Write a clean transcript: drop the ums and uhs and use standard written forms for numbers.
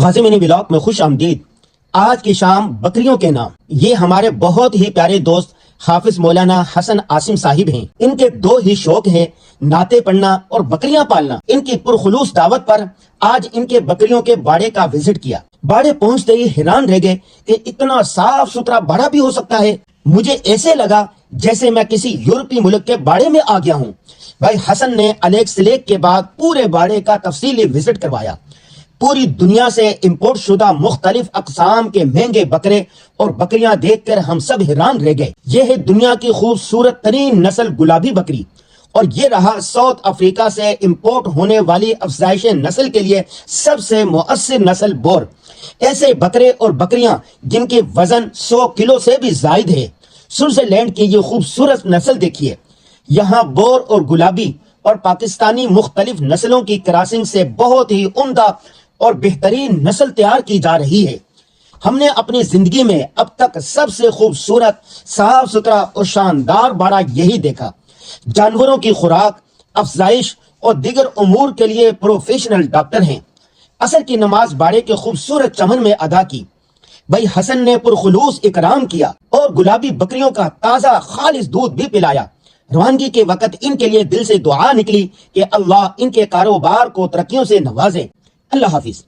غازمینی vlog میں خوش آمدید۔ آج کی شام بکریوں کے نام، یہ ہمارے بہت ہی پیارے دوست حافظ مولانا حسن عاصم صاحب ہیں۔ ان کے دو ہی شوق ہیں، نعتیں پڑھنا اور بکریاں پالنا۔ ان کی پرخلوص دعوت پر آج ان کے بکریوں کے باڑے کا وزٹ کیا۔ باڑے پہنچتے ہی حیران رہ گئے کہ اتنا صاف ستھرا باڑا بھی ہو سکتا ہے۔ مجھے ایسے لگا جیسے میں کسی یورپی ملک کے باڑے میں آ گیا ہوں۔ بھائی حسن نے الیگ سلیگ کے بعد پورے باڑے کا تفصیلی وزٹ کروایا۔ پوری دنیا سے امپورٹ شدہ مختلف اقسام کے مہنگے بکرے اور بکریاں دیکھ کر ہم سب حیران رہ گئے۔ یہ ہے دنیا کی خوبصورت ترین نسل گلابی بکری، اور یہ رہا ساؤتھ افریقہ سے امپورٹ ہونے والی افزائش نسل کے لیے سب سے مؤثر نسل بور۔ ایسے بکرے اور بکریاں جن کے وزن 100 کلو سے بھی زائد ہے۔ سوئٹزرلینڈ کی یہ خوبصورت نسل دیکھیے۔ یہاں بور اور گلابی اور پاکستانی مختلف نسلوں کی کراسنگ سے بہت ہی عمدہ اور بہترین نسل تیار کی جا رہی ہے۔ ہم نے اپنی زندگی میں اب تک سب سے خوبصورت، صاف ستھرا اور شاندار باڑا یہی دیکھا۔ جانوروں کی خوراک، افزائش اور دیگر امور کے لیے پروفیشنل ڈاکٹر ہیں۔ عصر کی نماز باڑے کے خوبصورت چمن میں ادا کی۔ بھائی حسن نے پرخلوص اکرام کیا اور گلابی بکریوں کا تازہ خالص دودھ بھی پلایا۔ روانگی کے وقت ان کے لیے دل سے دعا نکلی کہ اللہ ان کے کاروبار کو ترقیوں سے نوازے۔ اللہ حافظ۔